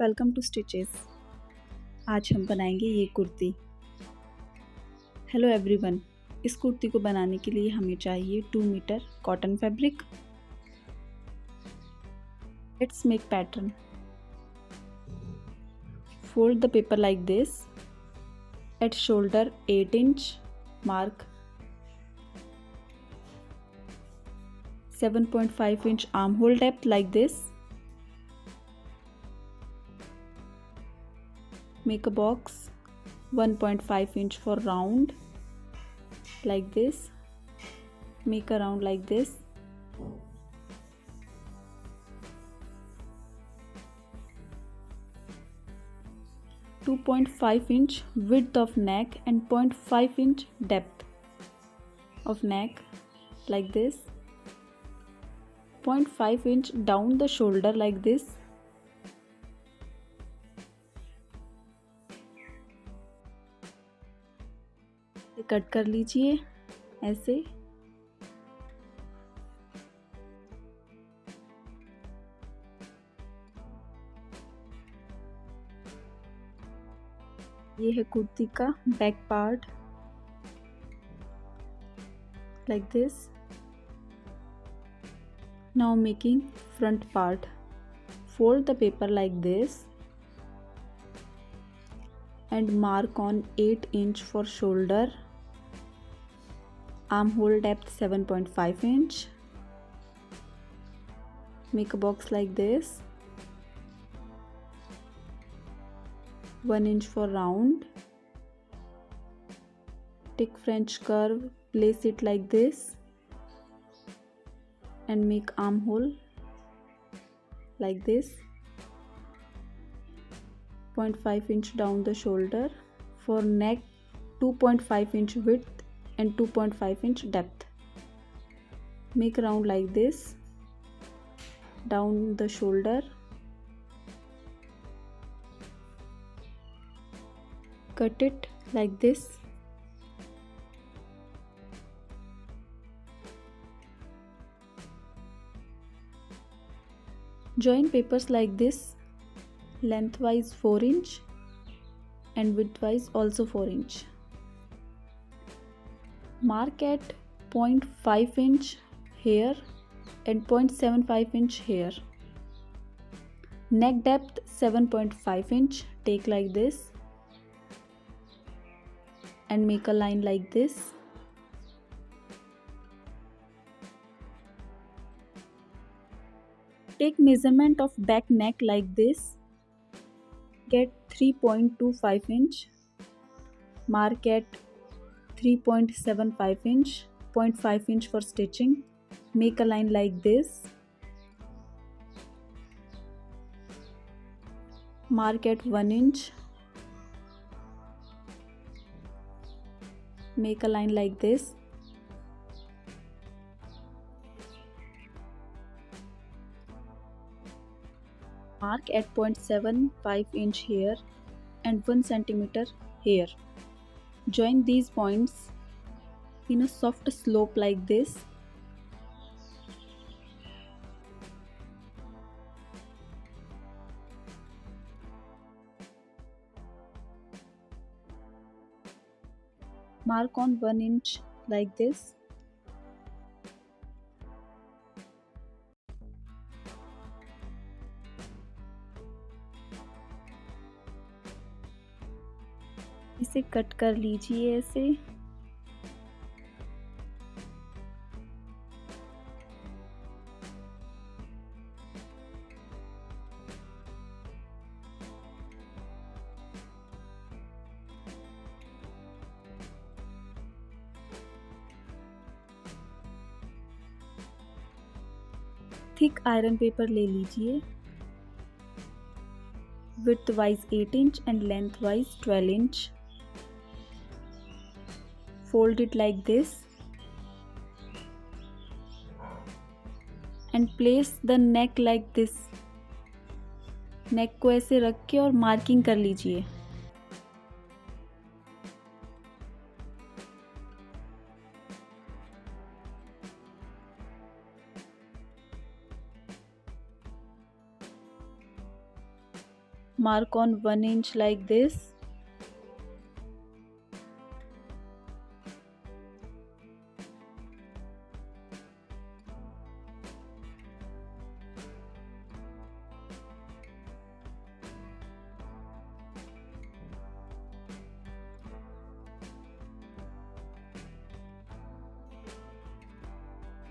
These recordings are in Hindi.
Welcome to stitches. आज हम बनाएंगे ये कुर्ती। Hello everyone. इस कुर्ती को बनाने के लिए हमें चाहिए 2 meter cotton fabric. Let's make pattern. Fold the paper like this. At shoulder 8 inch, mark 7.5 inch armhole depth like this. Make a box 1.5 inch for round like this. Make a round like this. .5 inch width of neck and 0.5 inch depth of neck like this. 0.5 inch down the shoulder like this. Cut कर लीजिए ऐसे। ये है कुर्ती का back part like this. Now making front part. Fold the paper like this and mark on 8 inch for shoulder. Armhole depth 7.5 inch. Make a box like this. 1 inch for round. Take French curve, place it like this and make armhole like this. 0.5 inch down the shoulder. For neck 2.5 inch width and 2.5 inch depth. Make round like this down the shoulder. Cut it like this. Join papers like this, lengthwise 4 inch and widthwise also 4 inch. Mark at 0.5 inch here and 0.75 inch here. Neck depth 7.5 inch. Take like this and make a line like this. Take measurement of back neck like this. Get 3.25 inch. Mark at 3.75 inch. 0.5 inch for stitching. Make a line like this. Mark at 1 inch. Make a line like this. Mark at 0.75 inch here and 1 centimeter here. Join these points in a soft slope like this. Mark on 1 inch like this. इसे कट कर लीजिए ऐसे। थिक आयरन पेपर ले लीजिए। Width wise 8 inch and length wise 12 inch. Fold it like this and place the neck like this. नेक को ऐसे रख के और मार्किंग कर लीजिए। mark on 1 inch like this.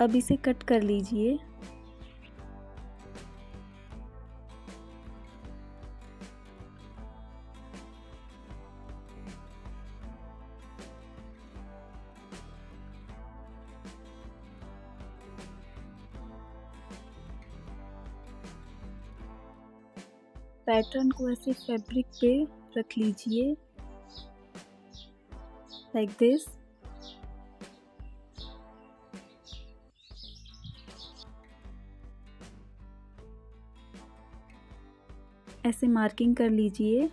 अब इसे कट कर लीजिए। पैटर्न को ऐसे फैब्रिक पे रख लीजिए लाइक दिस। ऐसे मार्किंग कर लीजिए।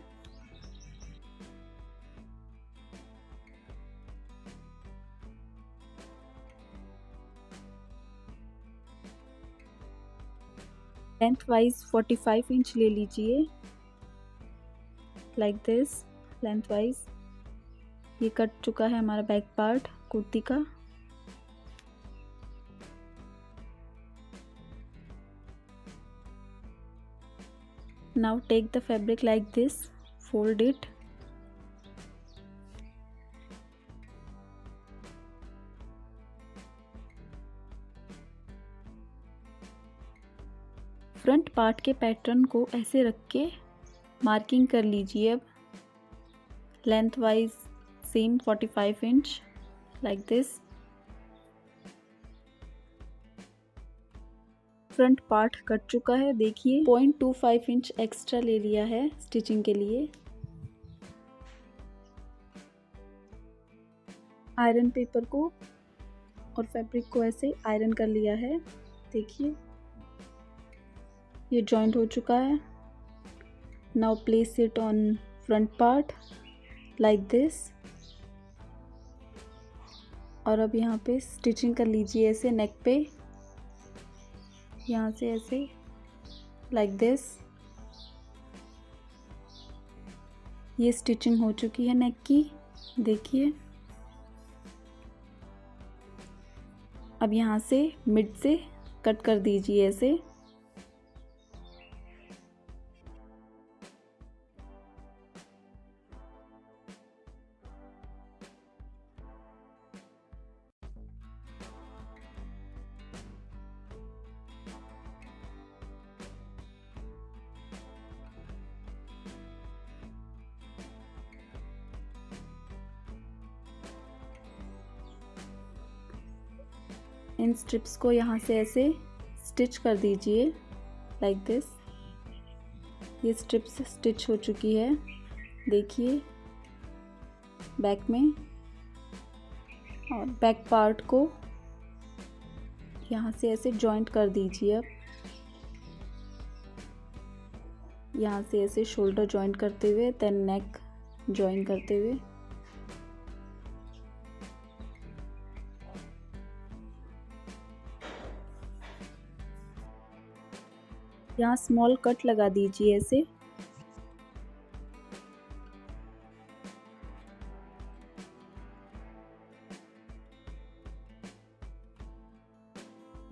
लेंथ वाइज 45 इंच ले लीजिए लाइक दिस। लेंथ वाइज ये कट चुका है हमारा बैक पार्ट कुर्ती का। Now take the fabric like this, fold it. Front part के पैटर्न को ऐसे रख के मार्किंग कर लीजिए। अब lengthwise same 45 inch like this. Front part cut चुका है, देखिए 0.25 इंच एक्स्ट्रा ले लिया है स्टिचिंग के लिए। आयरन पेपर को और फैब्रिक को ऐसे आयरन कर लिया है, देखिए ये जॉइंट हो चुका है। Now place it on front part like this. और अब यहाँ पे स्टिचिंग कर लीजिए ऐसे नेक पे, यहाँ से ऐसे लाइक दिस। ये स्टिचिंग हो चुकी है नेक की, देखिए। अब यहाँ से मिड से कट कर दीजिए ऐसे। इन स्ट्रिप्स को यहाँ से ऐसे स्टिच कर दीजिए लाइक दिस। ये स्ट्रिप्स स्टिच हो चुकी है, देखिए बैक में। और बैक पार्ट को यहाँ से ऐसे जॉइंट कर दीजिए। अब यहाँ से ऐसे शोल्डर जॉइंट करते हुए, देन नेक जॉइन करते हुए। यहाँ स्मॉल कट लगा दीजिए ऐसे।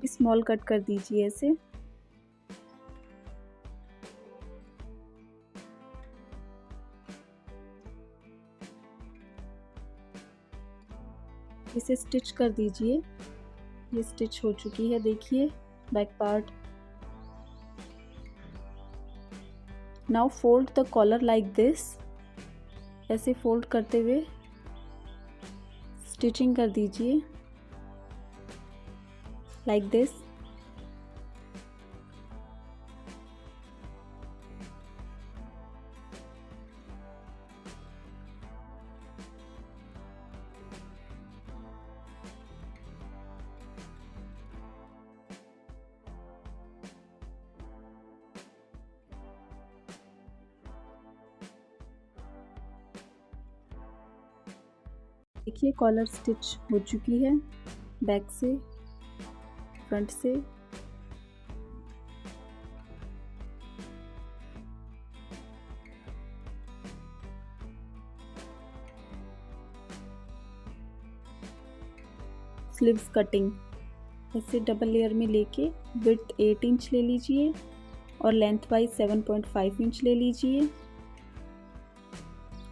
स्मॉल कट कर दीजिए ऐसे। इसे स्टिच कर दीजिए। ये स्टिच हो चुकी है, देखिए back part. Now fold the collar like this. ऐसे फोल्ड करते हुए स्टिचिंग कर दीजिए लाइक दिस। देखिए कॉलर स्टिच हो चुकी है, बैक से फ्रंट से। Sleeves cutting. ऐसे डबल लेयर में लेके विड्थ 8 इंच ले लीजिए और लेंथ वाइज 7.5 इंच ले लीजिए,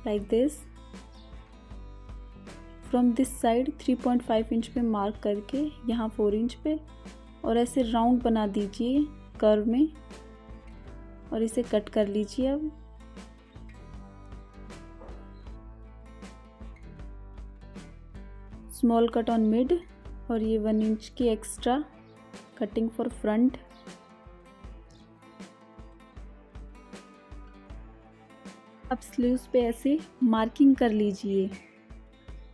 like this. From this side 3.5 inch पे मार्क करके यहाँ 4 इंच पे और ऐसे राउंड बना दीजिए कर्व में और इसे कट कर लीजिए। अब स्मॉल कट ऑन मिड और ये 1 इंच की एक्स्ट्रा कटिंग फॉर फ्रंट। अब स्लीव्स पे ऐसे मार्किंग कर लीजिए,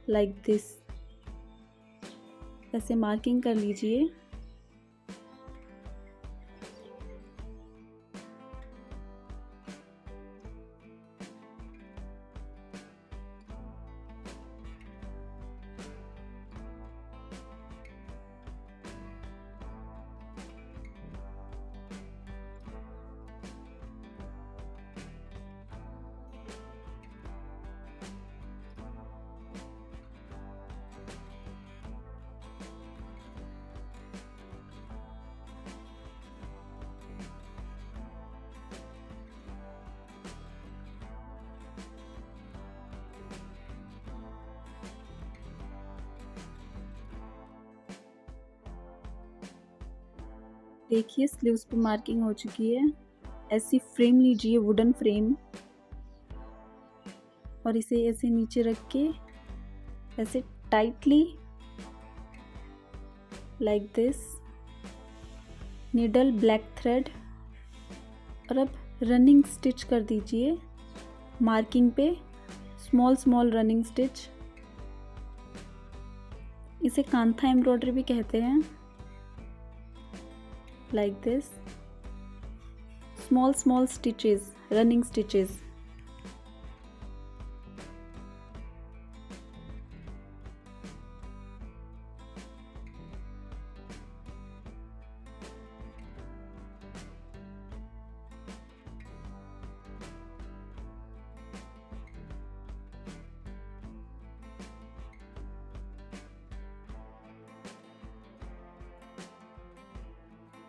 लाइक दिस। ऐसे मार्किंग कर लीजिए। देखिए स्लीव्स पे मार्किंग हो चुकी है। ऐसी फ्रेम लीजिए, वुडन फ्रेम, और इसे ऐसे नीचे रख के ऐसे tightly, like this. Needle, black thread, और अब रनिंग स्टिच कर दीजिए मार्किंग पे, स्मॉल स्मॉल रनिंग स्टिच। इसे कांथा एम्ब्रॉयडरी भी कहते हैं, like this. Small stitches, running stitches.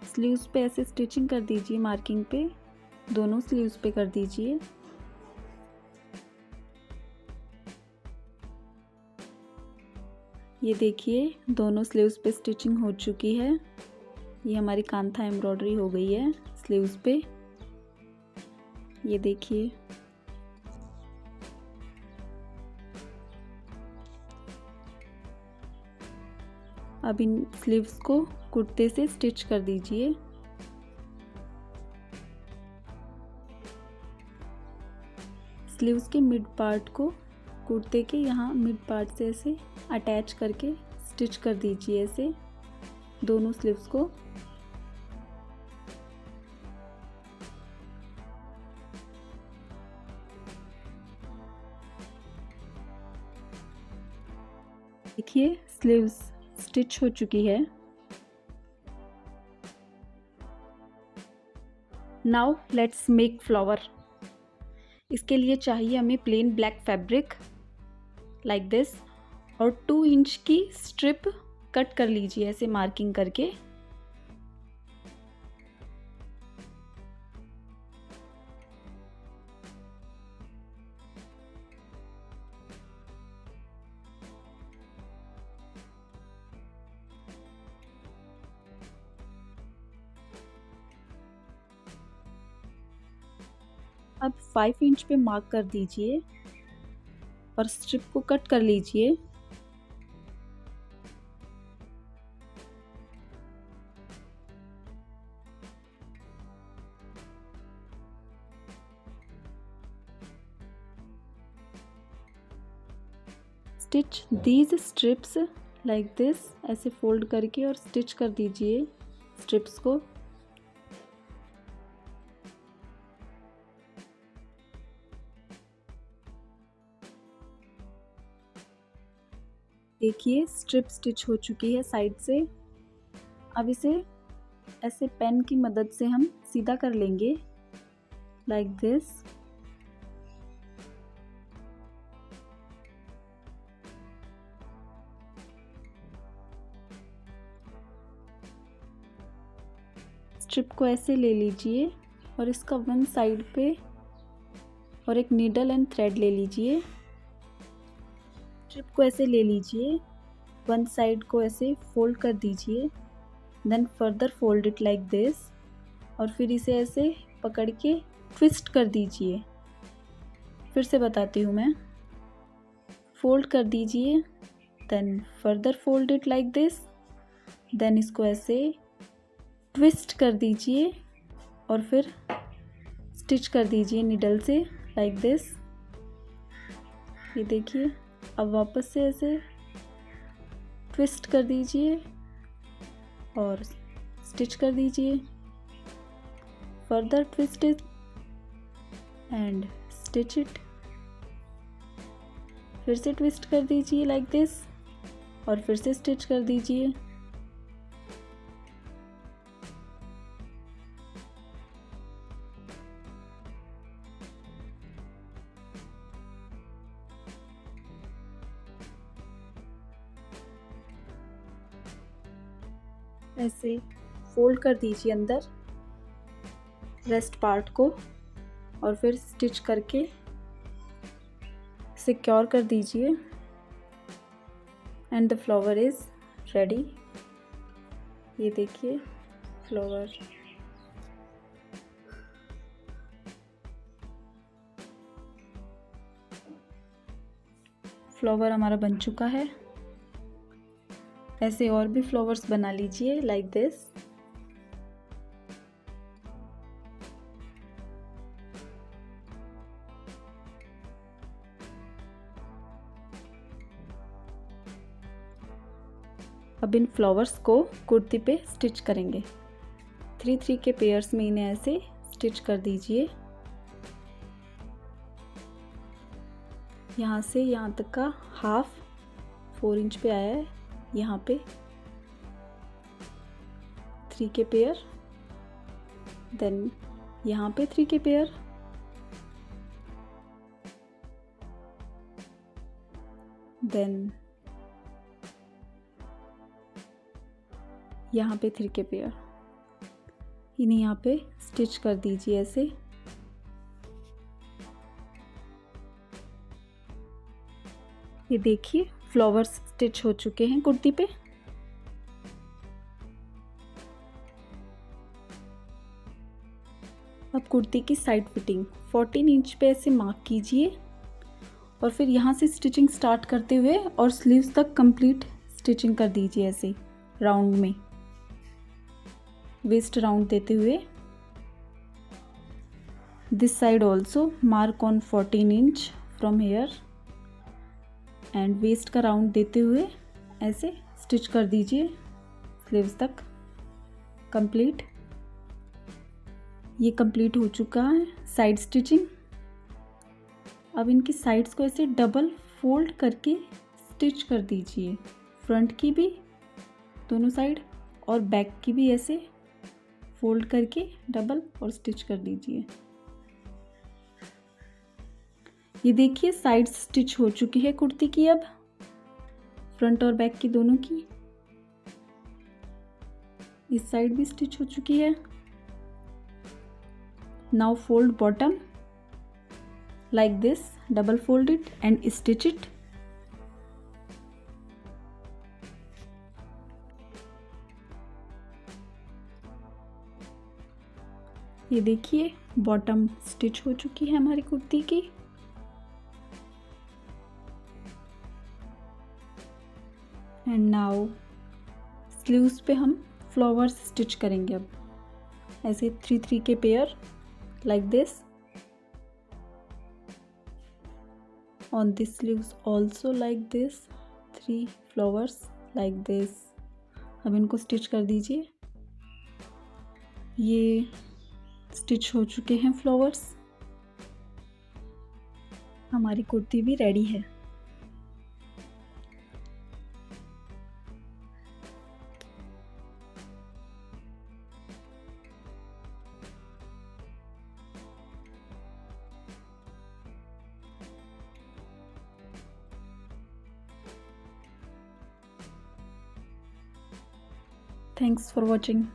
Sleeves पे ऐसे स्टिचिंग कर दीजिए मार्किंग पे, दोनों स्लीव्स पे कर दीजिए। ये देखिए दोनों स्लीव्स पे स्टिचिंग हो चुकी है। ये हमारी कांथा एम्ब्रॉयडरी हो गई है स्लीव्स पे, ये देखिए। अब इन स्लीव्स को कुर्ते से स्टिच कर दीजिए। स्लीव्स के मिड पार्ट को कुर्ते के यहाँ मिड पार्ट से ऐसे अटैच करके स्टिच कर दीजिए, ऐसे दोनों स्लीव्स को। देखिए स्लीव्स स्टिच हो चुकी है। Now let's make flower. इसके लिए चाहिए हमें plain black fabric, like this, और 2 इंच की स्ट्रिप कट कर लीजिए ऐसे मार्किंग करके। अब 5 इंच पे मार्क कर दीजिए और स्ट्रिप को कट कर लीजिए। Stitch these strips like this, ऐसे फोल्ड करके और स्टिच कर दीजिए स्ट्रिप्स को। देखिए स्ट्रिप स्टिच हो चुकी है साइड से। अब इसे ऐसे पेन की मदद से हम सीधा कर लेंगे, लाइक दिस। स्ट्रिप को ऐसे ले लीजिए और इसका वन साइड पे और एक नीडल एंड थ्रेड ले लीजिए। स्ट्रिप को ऐसे ले लीजिए, वन साइड को ऐसे फोल्ड कर दीजिए, then further fold it like this और फिर इसे ऐसे पकड़ के ट्विस्ट कर दीजिए। फिर से बताती हूँ मैं, फोल्ड कर दीजिए, then further fold it like this, then इसको ऐसे ट्विस्ट कर दीजिए और फिर स्टिच कर दीजिए नीडल से लाइक दिस। ये देखिए, अब वापस से ऐसे ट्विस्ट कर दीजिए और स्टिच कर दीजिए, further twist it and stitch it, फिर से ट्विस्ट कर दीजिए लाइक दिस और फिर से स्टिच कर दीजिए। ऐसे फोल्ड कर दीजिए अंदर रेस्ट पार्ट को और फिर स्टिच करके सिक्योर कर दीजिए and the flower is ready. ये देखिए फ्लावर हमारा बन चुका है। ऐसे और भी फ्लावर्स बना लीजिए लाइक दिस। अब इन फ्लावर्स को कुर्ती पे स्टिच करेंगे। 3-3 के पेयर्स में इन्हें ऐसे स्टिच कर दीजिए। यहाँ से यहाँ तक का हाफ 4 इंच पे आया है। यहाँ पे 3 के पेयर, देन यहाँ पे 3 के पेयर, देन यहाँ पे 3 के पेयर। इन्हें यहाँ पे स्टिच कर दीजिए ऐसे। ये देखिए फ्लावर्स स्टिच हो चुके हैं कुर्ती पे। अब कुर्ती की साइड फिटिंग 14 इंच पे ऐसे मार्क कीजिए और फिर यहाँ से स्टिचिंग स्टार्ट करते हुए और स्लीव्स तक कंप्लीट स्टिचिंग कर दीजिए ऐसे राउंड में, वेस्ट राउंड देते हुए। This side also mark on 14 inch from here and waist का राउंड देते हुए ऐसे स्टिच कर दीजिए स्लीव्स तक कंप्लीट। ये कंप्लीट हो चुका है साइड स्टिचिंग। अब इनकी साइड्स को ऐसे डबल फोल्ड करके स्टिच कर दीजिए, फ्रंट की भी दोनों साइड और बैक की भी ऐसे फोल्ड करके डबल और स्टिच कर दीजिए। ये देखिए साइड स्टिच हो चुकी है कुर्ती की, अब फ्रंट और बैक की दोनों की। इस साइड भी स्टिच हो चुकी है। Now fold bottom like this, double fold it and stitch it. ये देखिए बॉटम स्टिच हो चुकी है हमारी कुर्ती की। एंड नाउ स्लीव्स पे हम फ्लावर्स स्टिच करेंगे। अब ऐसे 3-3 के pair like this on this sleeves also like this, 3 flowers like this. अब इनको स्टिच कर दीजिए। ये स्टिच हो चुके हैं फ्लावर्स। हमारी कुर्ती भी रेडी है। Thanks for watching.